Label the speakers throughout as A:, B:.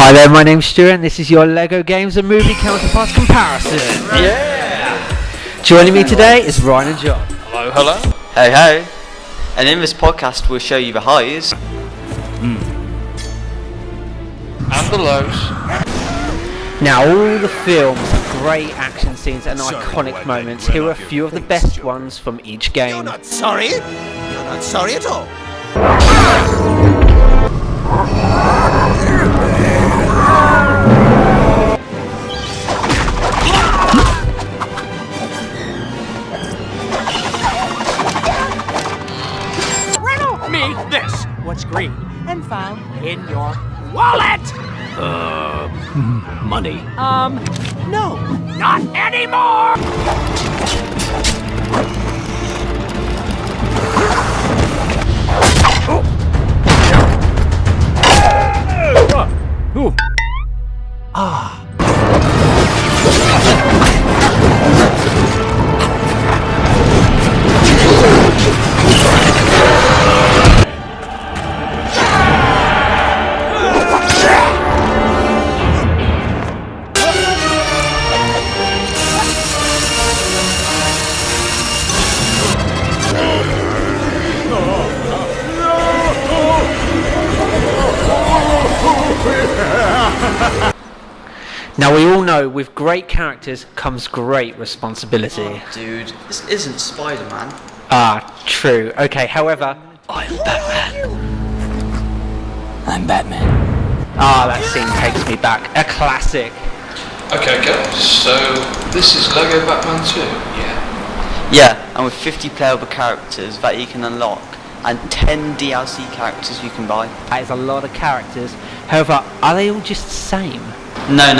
A: Hi there, my name's Stuart and this is your LEGO Games and Movie Counterparts comparison.
B: Yeah!
A: Joining me today is Ryan and John.
B: Hello, hello.
C: Hey, hey. And in this podcast we'll show you the highs.
B: And the lows.
A: Now, all the films have great action scenes and iconic moments. Here are a few of the best ones from each game.
D: You're not sorry? You're not sorry at all.
E: Riddle me this. What's green and found in your wallet?
D: Money.
E: No, not anymore.
A: Now, we all know with great characters comes great responsibility.
C: Oh, dude, this isn't Spider-Man.
A: True. Okay, however, I'm Batman. That scene takes me back. A classic.
B: Okay, guys, so this is LEGO Batman 2, yeah?
C: Yeah, and with 50 playable characters that you can unlock, and 10 DLC characters you can buy.
A: That is a lot of characters. However, are they all just the same?
C: No.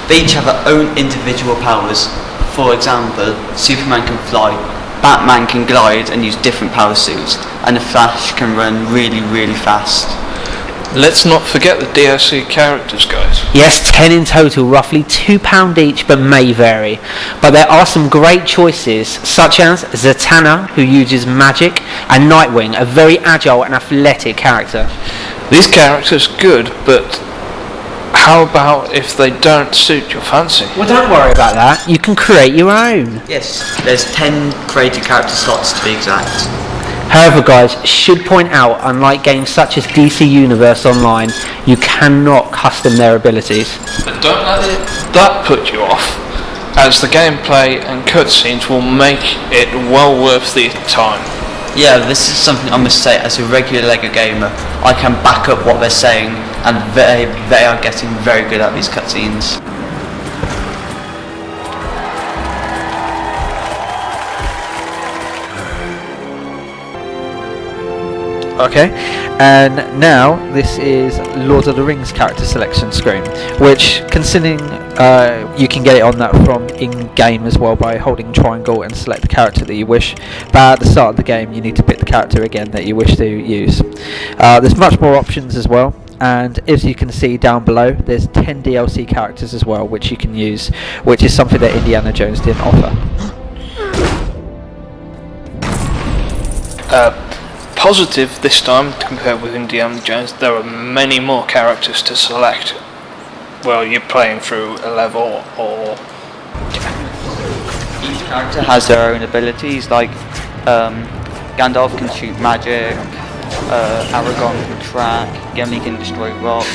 C: They each have their own individual powers. For example, Superman can fly, Batman can glide and use different power suits, and the Flash can run really, really fast.
B: Let's not forget the DLC characters, guys.
A: Yes, 10 in total, roughly £2 each, but may vary. But there are some great choices, such as Zatanna, who uses magic, and Nightwing, a very agile and athletic character.
B: These characters are good, but how about if they don't suit your fancy?
A: Well, don't worry about that. You can create your own.
C: Yes, there's 10 created character slots to be exact.
A: However, guys, should point out, unlike games such as DC Universe Online, you cannot custom their abilities.
B: But don't let that put you off, as the gameplay and cutscenes will make it well worth the time.
C: Yeah, this is something I must say as a regular LEGO gamer. I can back up what they're saying, and they are getting very good at these cutscenes.
A: Okay, and now this is Lord of the Rings character selection screen, which, considering you can get it on that from in-game as well by holding triangle and select the character that you wish, but at the start of the game you need to pick the character again that you wish to use. There's much more options as well, and as you can see down below, there's 10 DLC characters as well which you can use, which is something that Indiana Jones didn't offer.
B: Positive this time compared with Indiana Jones, there are many more characters to select while you're playing through a level, or
C: Each character has their own abilities, like Gandalf can shoot magic, Aragorn can track, Gimli can destroy rocks,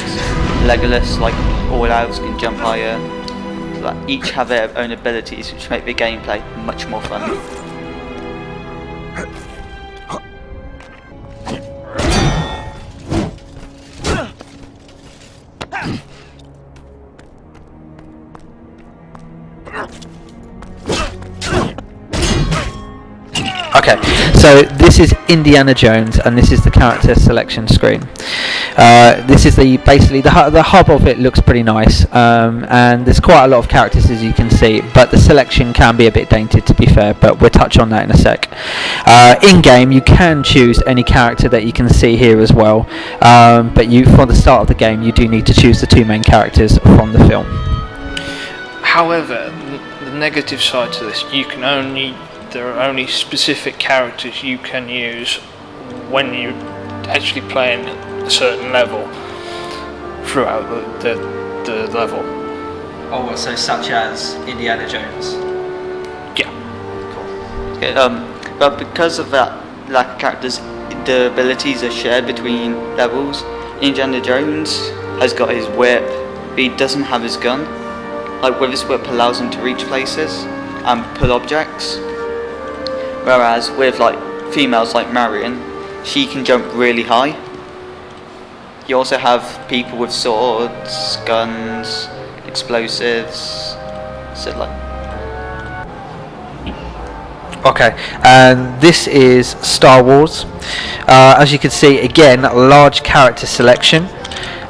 C: Legolas, like all elves, can jump higher. So that each have their own abilities which make the gameplay much more fun.
A: Okay, so this is Indiana Jones, and this is the character selection screen. This is basically the hub of it. Looks pretty nice, and there's quite a lot of characters as you can see, but the selection can be a bit dated, to be fair, but we'll touch on that in a sec. In game you can choose any character that you can see here as well, but for the start of the game you do need to choose the two main characters from the film.
B: however, the negative side to this, there are only specific characters you can use when you're actually playing a certain level. throughout the level.
A: Oh, so such as Indiana Jones.
B: Yeah.
C: Okay, but because of that lack of characters, the abilities are shared between levels. Indiana Jones has got his whip, but he doesn't have his gun. Like with his whip allows him to reach places and pull objects. Whereas with like females like Marion, she can jump really high. You also have people with swords, guns, explosives, so like.
A: Okay, and this is Star Wars. As you can see, again, large character selection,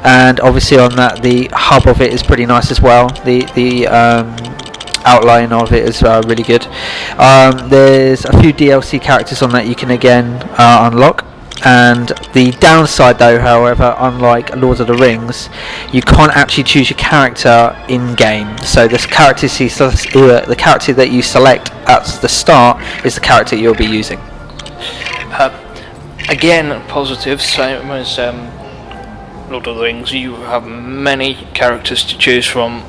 A: and obviously on that the hub of it is pretty nice as well. The outline of it is really good. There's a few DLC characters on that you can again unlock. And the downside though, however, unlike Lord of the Rings, you can't actually choose your character in game. So the character that you select at the start is the character you'll be using.
B: Again, positive, same as Lord of the Rings, you have many characters to choose from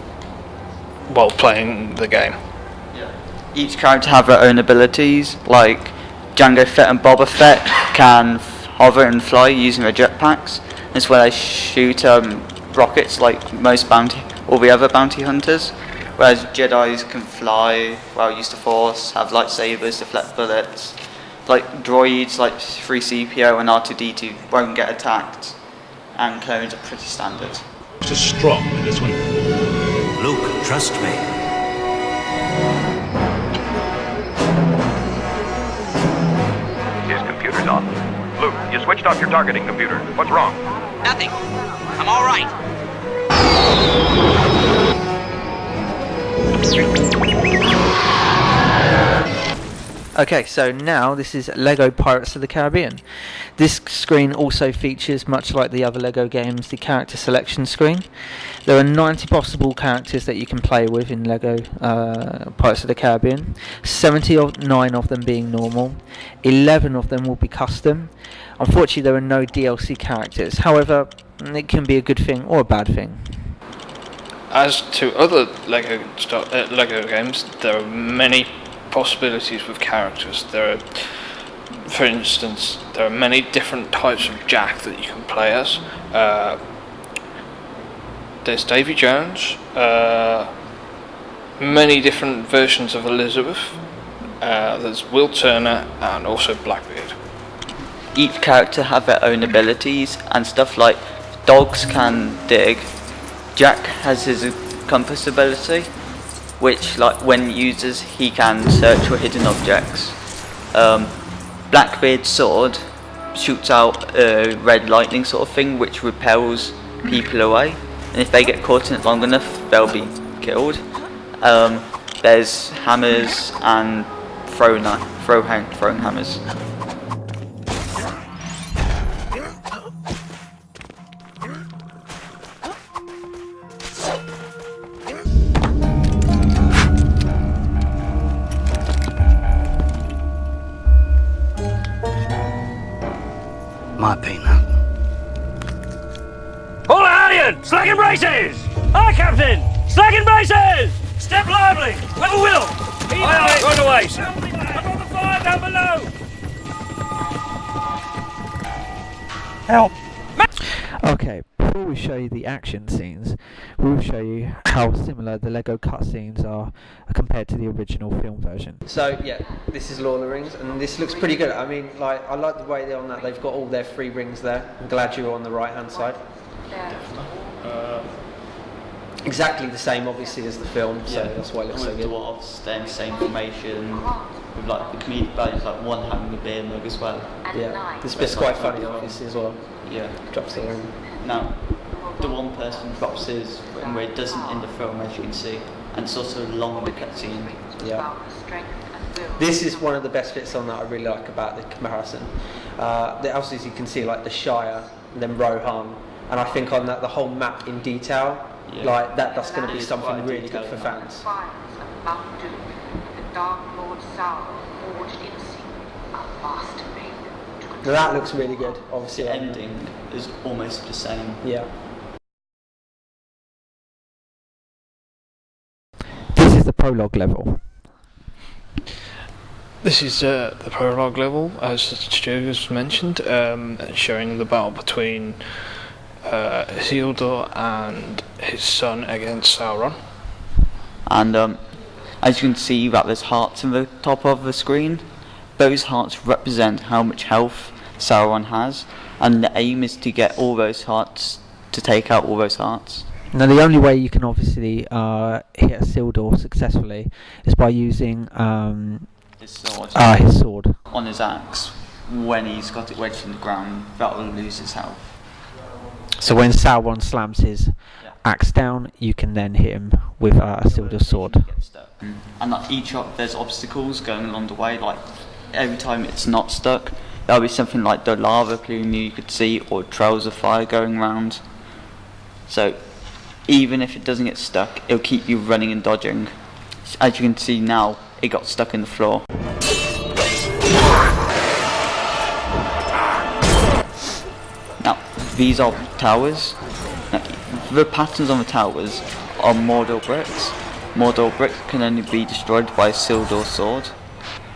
B: while playing the game.
C: Each character have their own abilities, like Jango Fett and Boba Fett can hover and fly using their jetpacks, as well as shoot rockets like all the other bounty hunters, whereas Jedis can fly, use the Force, have lightsabers, deflect bullets. Like droids like 3CPO and R2D2 won't get attacked, and clones are pretty standard.
F: Just strong with this one.
D: Luke, trust me.
G: His computer's on. Luke, you switched off your targeting computer. What's wrong?
E: Nothing. I'm all right.
A: Okay, so now this is LEGO Pirates of the Caribbean. This screen also features, much like the other LEGO games, the character selection screen. There are 90 possible characters that you can play with in LEGO Pirates of the Caribbean, 79 of them being normal, 11 of them will be custom. Unfortunately, there are no DLC characters. However, it can be a good thing or a bad thing.
B: As to other LEGO games, there are many possibilities with characters. There are, for instance, there are many different types of Jack that you can play as. There's Davy Jones, many different versions of Elizabeth, there's Will Turner, and also Blackbeard.
C: Each character have their own abilities and stuff, like dogs can dig. Jack has his compass ability, which like when uses he can search for hidden objects. Blackbeard's sword shoots out a red lightning sort of thing which repels people away, and if they get caught in it long enough they'll be killed. There's hammers and throwing hammers.
D: My peanut.
H: All Alien! Slack and braces! Aye, Captain! Slack and braces! Step lively! With a will! Aye, right away, sir. I've got the fire down below! Help!
A: Okay, before we show you the action scenes, we'll show you how similar the LEGO cutscenes are compared to the original film version. So yeah, this is Lord of the Rings, and this looks pretty good. I mean, like, I like the way they're on that. They've got all their 3 rings there. I'm glad you were on the right hand side. Exactly the same, obviously, as the film, so that's why it looks so good.
C: Dwarves stay in the same formation, with like the comedic values, like one having a beer mug as well.
A: Yeah, this bit's quite funny, obviously, as well.
C: Yeah.
A: Drops the ring.
C: Now, the one person drops his where it doesn't in the film, as you can see, and it's also a longer cutscene.
A: Yeah. This is one of the best bits on that I really like about the comparison. Also, as you can see, like the Shire, and then Rohan, and I think on that the whole map in detail, like that's going to be something really good for fans. That looks really good. Obviously,
C: The ending is almost the same.
A: Yeah. prologue level.
B: This is the prologue level, as Stu has mentioned, showing the battle between Isildur and his son against Sauron.
C: And as you can see that there's hearts in the top of the screen. Those hearts represent how much health Sauron has, and the aim is to get all those hearts, to take out all those hearts.
A: Now the only way you can obviously hit Isildur successfully is by using his sword
C: On his axe. When he's got it wedged in the ground, that will lose his health.
A: So when Sauron slams his axe down, you can then hit him with Isildur's sword.
C: And like there's obstacles going along the way, like every time it's not stuck, there'll be something like the lava plume you could see, or trails of fire going around. So even if it doesn't get stuck, it'll keep you running and dodging. As you can see now, it got stuck in the floor. Now, these are towers. Now, the patterns on the towers are Mordor bricks. Mordor bricks can only be destroyed by Isildur's sword.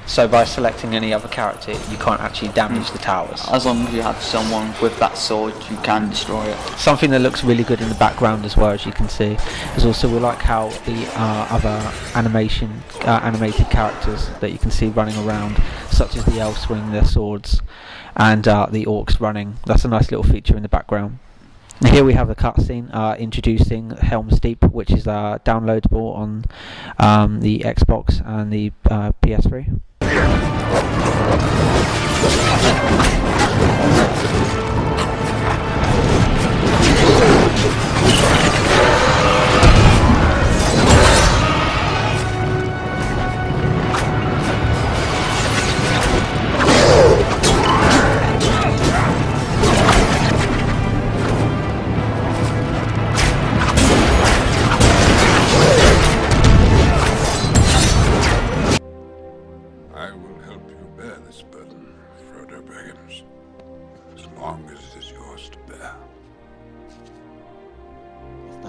A: So by selecting any other character, you can't actually damage the towers.
C: As long as you have someone with that sword, you can destroy it.
A: Something that looks really good in the background as well, as you can see, is also we like how the other animated characters that you can see running around, such as the elves swinging their swords and the orcs running. That's a nice little feature in the background. Here we have a cutscene introducing Helm's Deep, which is downloadable on the Xbox and the PS3.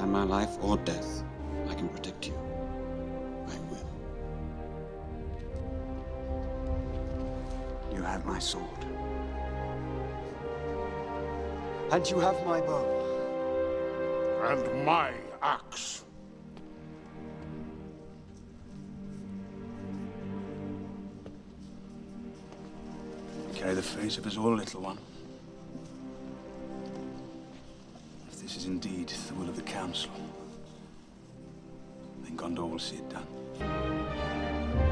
I: My life or death, I can protect you. I will. You have my sword. And you have my bow.
F: And my axe.
I: Carry the fate of us all, little one. If this is indeed the will of the Council, then Gondor will see it done.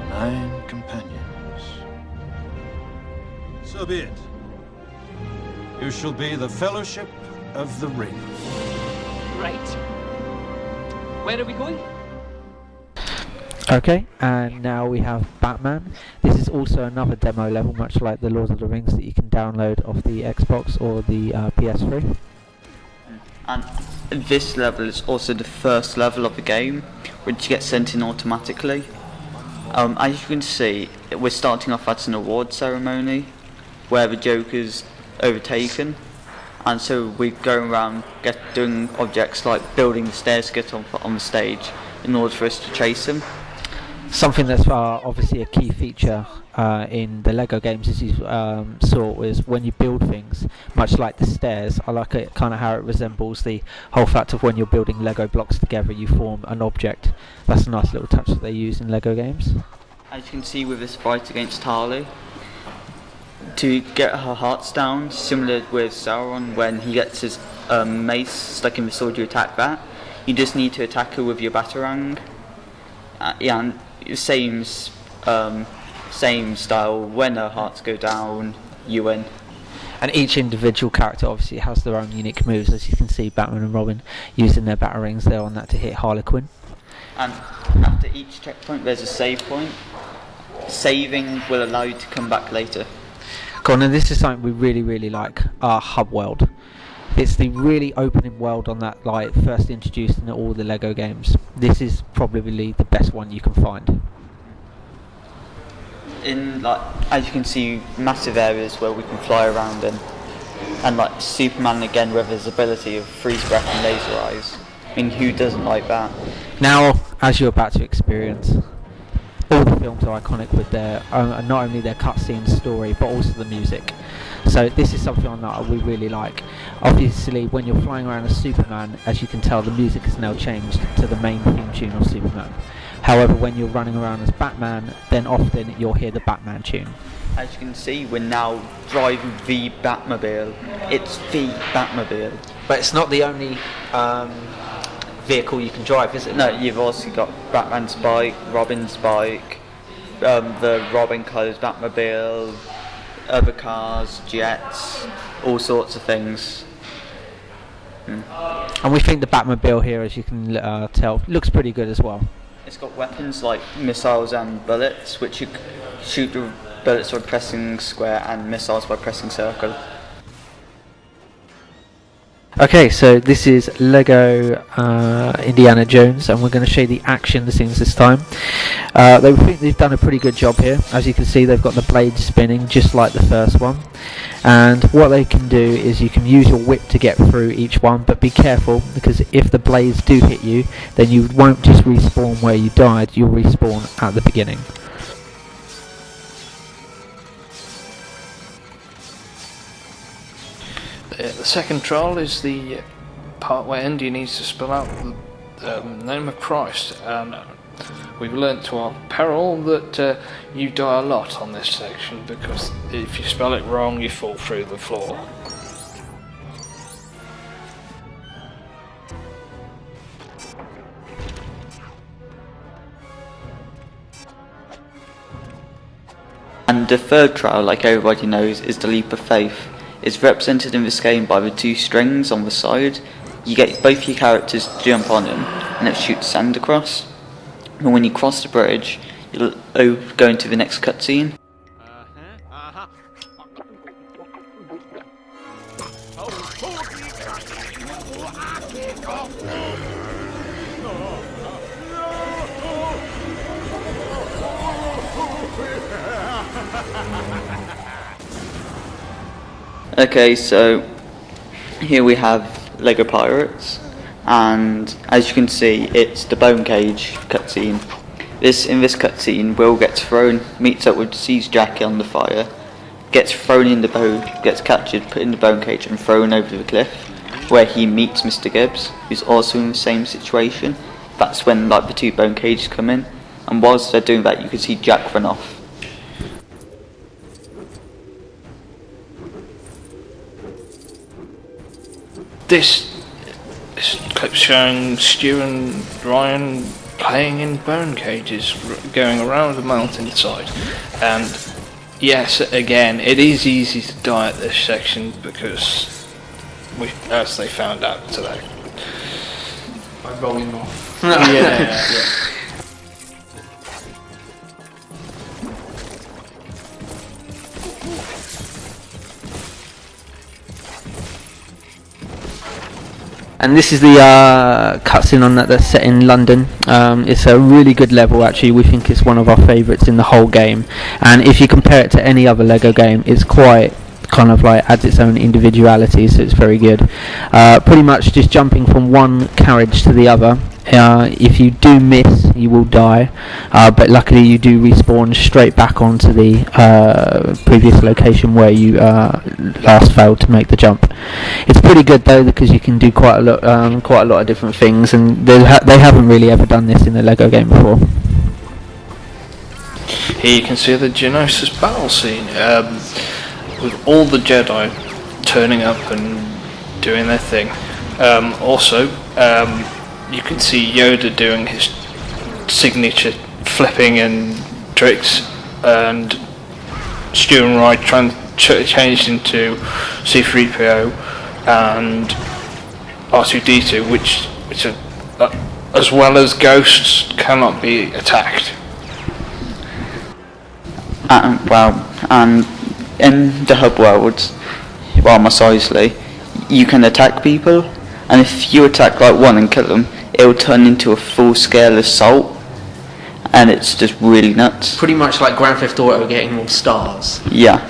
I: 9 companions.
J: So be it. You shall be the Fellowship of the Ring.
E: Right. Where are we going?
A: Okay, and now we have Batman. This is also another demo level, much like the Lord of the Rings, that you can download off the Xbox or the PS3.
C: And this level is also the first level of the game, which gets sent in automatically. As you can see, we're starting off at an award ceremony where the Joker's overtaken, and so we're going around doing objects like building the stairs to get on the stage in order for us to chase him.
A: Something that's obviously a key feature in the Lego games, as you saw, was when you build things, much like the stairs. I like it kind of how it resembles the whole fact of when you're building Lego blocks together, you form an object. That's a nice little touch that they use in Lego games.
C: As you can see with this fight against Harley, to get her hearts down, similar with Sauron when he gets his mace stuck in the sword, you attack that. You just need to attack her with your Batarang. And same style, when her hearts go down, you win.
A: And each individual character obviously has their own unique moves. As you can see, Batman and Robin using their Batarangs there on that to hit Harlequin.
C: And after each checkpoint there's a save point. Saving will allow you to come back later.
A: Go on, and this is something we really like, Hub World. It's the really opening world on that, like, first introduced in all the Lego games. This is probably the best one you can find.
C: In, like, as you can see, massive areas where we can fly around in, and like Superman again with his ability of freeze breath and laser eyes. I mean, who doesn't like that?
A: Now, as you're about to experience, all the films are iconic with their not only their cutscene story but also the music. So this is something that we really like. Obviously, when you're flying around as Superman, as you can tell, the music has now changed to the main theme tune of Superman. However, when you're running around as Batman, then often you'll hear the Batman tune.
C: As you can see, we're now driving the Batmobile. It's the Batmobile.
A: But it's not the only vehicle you can drive, is it?
C: No, you've also got Batman's bike, Robin's bike, the Robin colours Batmobile, other cars, jets, all sorts of things.
A: And we think the Batmobile here, as you can tell, looks pretty good as well.
C: It's got weapons like missiles and bullets, which you shoot the bullets by pressing square and missiles by pressing circle.
A: Okay, so this is Lego Indiana Jones, and we're going to show you the action scenes this time. They think they've done a pretty good job here. As you can see, they've got the blades spinning just like the first one. And what they can do is you can use your whip to get through each one, but be careful, because if the blades do hit you, then you won't just respawn where you died, you'll respawn at the beginning.
B: The second trial is the part where Indy needs to spell out the name of Christ, and we've learnt to our peril that you die a lot on this section, because if you spell it wrong you fall through the floor.
C: And the third trial, like everybody knows, is the leap of faith. It's represented in this game by the two strings on the side. You get both your characters to jump on them, and it shoots sand across. And when you cross the bridge, you'll go into the next cutscene. Okay, so here we have Lego Pirates, and as you can see, it's the bone cage cutscene. In this cutscene, Will gets thrown, meets up with Seized Jackie on the fire, gets thrown in the boat, gets captured, put in the bone cage, and thrown over the cliff, where he meets Mr. Gibbs, who's also in the same situation. That's when the two bone cages come in, and whilst they're doing that, you can see Jack run off.
B: This clip showing Stu and Ryan playing in bone cages, going around the mountainside. And yes, again, it is easy to die at this section because, as they found out today,
A: by rolling off.
B: yeah.
A: And this is the cutscene on that that's set in London. It's a really good level actually. We think it's one of our favourites in the whole game. And if you compare it to any other Lego game, it's quite kind of like adds its own individuality, so it's very good. Pretty much just jumping from one carriage to the other. If you do miss, you will die, but luckily you do respawn straight back onto the previous location where you last failed to make the jump. It's pretty good though, because you can do quite a lot of different things, and they haven't really ever done this in a Lego game before.
B: Here you can see the Geonosis battle scene, with all the Jedi turning up and doing their thing. Also, you can see Yoda doing his signature flipping and tricks, and Stu and Ryan changed into C-3PO and R2-D2, which are, as well as ghosts, cannot be attacked.
C: And in the hub worlds, Mos Eisley, you can attack people, and if you attack one and kill them, it will turn into a full-scale assault, and it's just really nuts.
A: Pretty much like Grand Theft Auto getting more stars.
C: Yeah.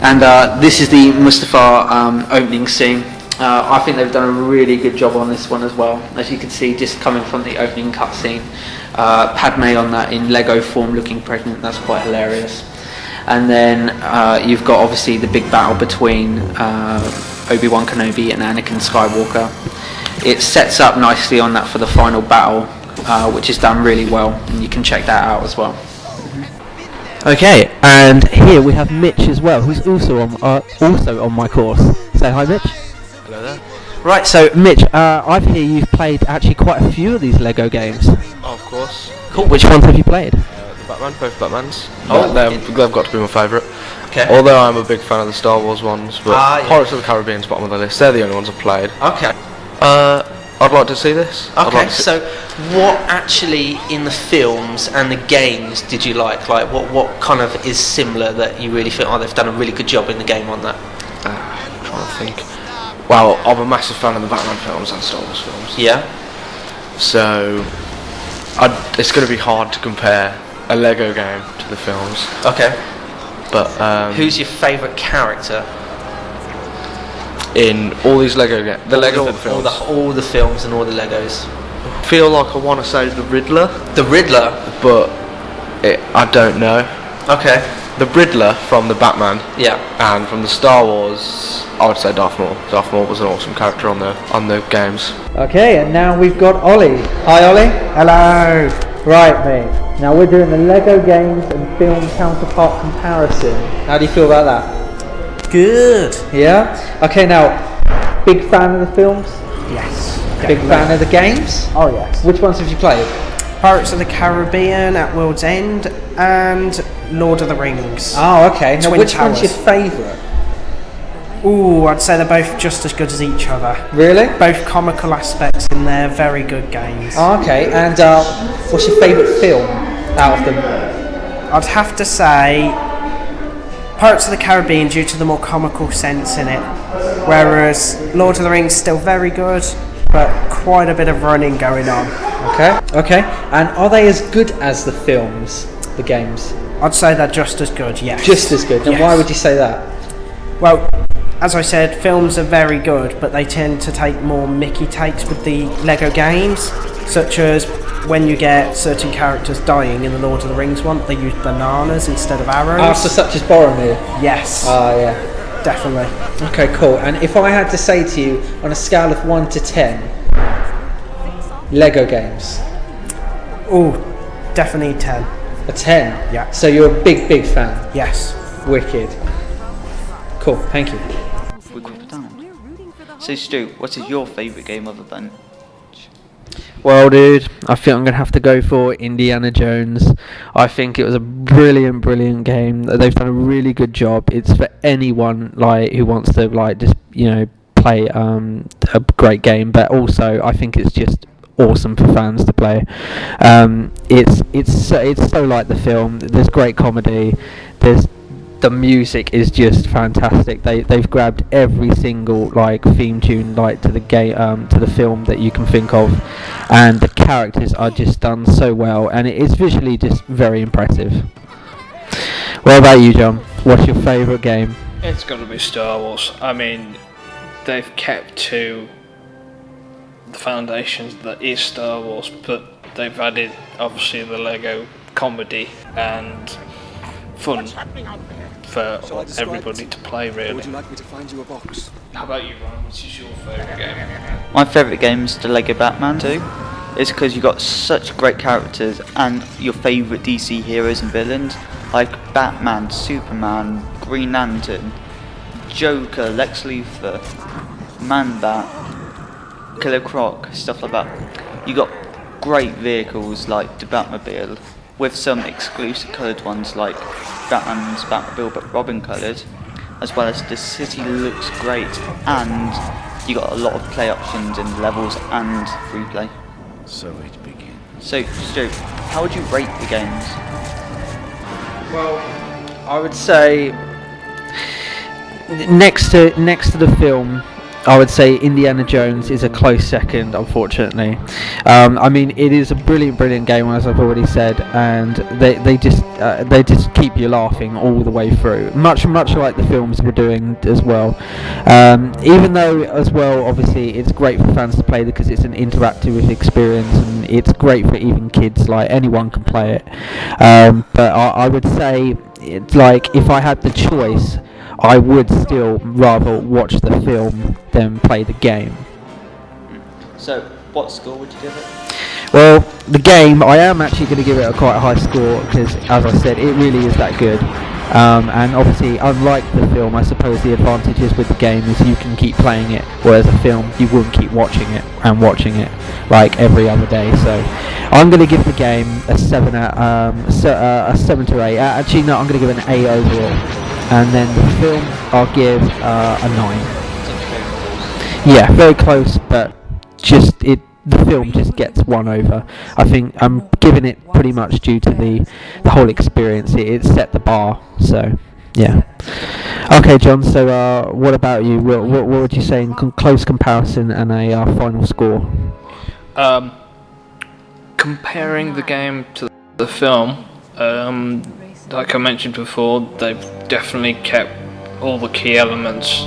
A: And this is the Mustafar opening scene. I think they've done a really good job on this one as well. As you can see, just coming from the opening cutscene, Padme on that in Lego form looking pregnant, that's quite hilarious. And then you've got obviously the big battle between Obi-Wan Kenobi and Anakin Skywalker. It sets up nicely on that for the final battle, which is done really well, and you can check that out as well. Okay, and here we have Mitch as well, who's also on my course. Say hi, Mitch.
K: Hello there.
A: Right, so Mitch, I hear you've played actually quite a few of these Lego games.
K: Oh, of course.
A: Cool. Which ones have you played?
K: The Batman, both Batmans.
A: Oh,
K: they've got to be my favourite.
A: Okay.
K: Although I'm a big fan of the Star Wars ones, but
A: yeah.
K: Pirates of the Caribbean's bottom of the list. They're the only ones I've played.
A: Okay.
K: I'd like to see this.
A: Okay, so what actually in the films and the games did you like? Like, what kind of is similar that you really feel, they've done a really good job in the game on that?
K: I'm trying to think. Well, I'm a massive fan of the Batman films and Star Wars films.
A: Yeah.
K: So, it's going to be hard to compare a Lego game to the films.
A: Okay.
K: But
A: who's your favourite character
K: in all these Lego games? The Lego films.
A: All the films and all the Legos.
K: I feel like I want to say the Riddler.
A: The Riddler?
K: But I don't know.
A: Okay.
K: The Riddler from the Batman.
A: Yeah.
K: And from the Star Wars, I would say Darth Maul. Darth Maul was an awesome character on the games.
A: Okay, and now we've got Ollie. Hi, Ollie.
L: Hello.
A: Right, mate. Now we're doing the Lego games and film counterpart comparison. How do you feel about that?
L: Good.
A: Yeah? Okay, now, big fan of the films?
L: Yes.
A: Big fan of the games?
L: Oh, yes.
A: Which ones have you played?
L: Pirates of the Caribbean, At World's End, and Lord of the Rings.
A: Oh, okay. Now,
L: Twin
A: which
L: Towers.
A: one's your favourite?
L: Ooh, I'd say they're both just as good as each other.
A: Really?
L: Both comical aspects in their very good games.
A: Oh, okay. And what's your favourite film out of them?
L: I'd have to say Pirates of the Caribbean due to the more comical sense in it, whereas Lord of the Rings still very good, but quite a bit of running going on.
A: Okay. And are they as good as the films, the games?
L: I'd say they're just as good, yes.
A: Just as good. And
L: Yes.
A: why would you say that?
L: Well, as I said, films are very good, but they tend to take more Mickey takes with the Lego games, such as when you get certain characters dying in the Lord of the Rings one, they use bananas instead of arrows.
A: Ah, so such as Boromir?
L: Yes.
A: Yeah.
L: Definitely.
A: Okay, cool. And if I had to say to you, on a scale of 1 to 10, Lego games?
L: Oh, definitely 10.
A: A 10?
L: Yeah.
A: So you're a big fan?
L: Yes.
A: Wicked. Cool, thank you.
C: We got it down. So Stu, what is your favourite game of the bunch?
A: Well, dude, I think I'm going to have to go for Indiana Jones. I think it was a brilliant game. They've done a really good job. It's for anyone who wants to just play a great game, but also I think it's just awesome for fans to play. It's so like the film. There's great comedy. The music is just fantastic. They've grabbed every single theme tune to the game to the film that you can think of, and the characters are just done so well, and it is visually just very impressive. What about you, John? What's your favourite game?
B: It's got to be Star Wars. I mean, they've kept to the foundations that is Star Wars, but they've added obviously the Lego comedy and fun for everybody to play, really.
I: Would you like me to find you a box?
B: How about you, Ryan? What's your favourite game?
C: My favourite game is the Lego Batman 2. It's because you've got such great characters and your favourite DC heroes and villains like Batman, Superman, Green Lantern, Joker, Lex Luthor, Man-Bat, Killer Croc, stuff like that. You got great vehicles like the Batmobile, with some exclusive coloured ones like Batman's Batmobile but Robin coloured, as well as the city looks great, and you got a lot of play options in levels and free play.
J: So it begins.
C: So Stu, how would you rate the games?
A: Well, I would say next to the film, I would say Indiana Jones is a close second, unfortunately. I mean, it is a brilliant game, as I've already said, and they just keep you laughing all the way through, much like the films were doing as well. Even though, as well, obviously, it's great for fans to play because it's an interactive experience, and it's great for even kids. Like, anyone can play it. But I would say, it's like, if I had the choice, I would still rather watch the film than play the game.
C: So, what score would you give it?
A: Well, the game, I am actually going to give it a quite high score because, as I said, it really is that good. And obviously, unlike the film, I suppose the advantages with the game is you can keep playing it, whereas a film, you wouldn't keep watching it like every other day. So, I'm going to give the game a 7 to 8. Actually, no, I'm going to give it an 8 overall. And then the film, I'll give a 9. Yeah, very close, but the film just gets one over. I think I'm giving it pretty much due to the whole experience. It set the bar, so yeah. Okay, John. So what about you? What would you say in close comparison and a final score?
B: Comparing the game to the film, like I mentioned before, they've definitely kept all the key elements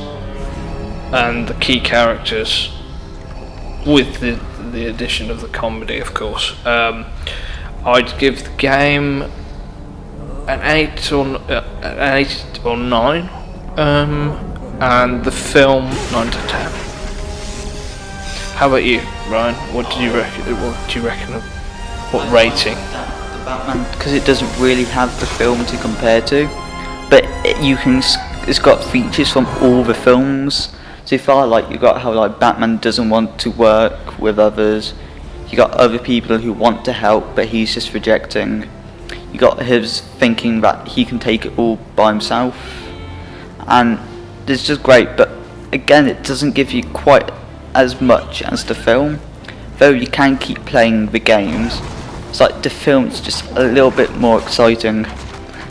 B: and the key characters with the addition of the comedy, of course. I'd give the game an 8 or 9, and the film 9 to 10. How about you, Ryan? What do you reckon? What rating?
C: Batman, because it doesn't really have the film to compare to, but it's got features from all the films. So far, like, you got how like Batman doesn't want to work with others, you got other people who want to help but he's just rejecting, you got his thinking that he can take it all by himself, and it's just great. But again, it doesn't give you quite as much as the film, though you can keep playing the games. It's like the film's just a little bit more exciting.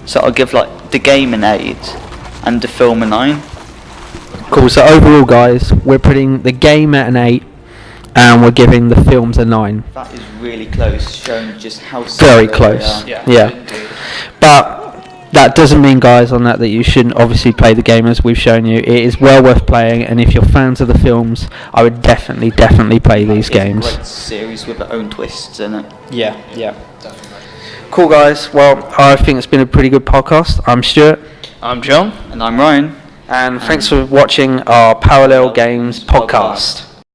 C: So I'll give like the game an 8 and the film a 9.
A: Cool, so overall, guys, we're putting the game at an 8 and we're giving the films a 9.
C: That is really close, showing just how
A: very close. Yeah. But that doesn't mean, guys, on that you shouldn't obviously play the game as we've shown you. It is well worth playing, and if you're fans of the films, I would definitely play these games.
C: It's a great series with their own twists in it.
A: Yeah, definitely. Cool, guys. Well, I think it's been a pretty good podcast. I'm Stuart.
B: I'm John.
C: And I'm Ryan.
A: And thanks for watching our Parallel Games podcast.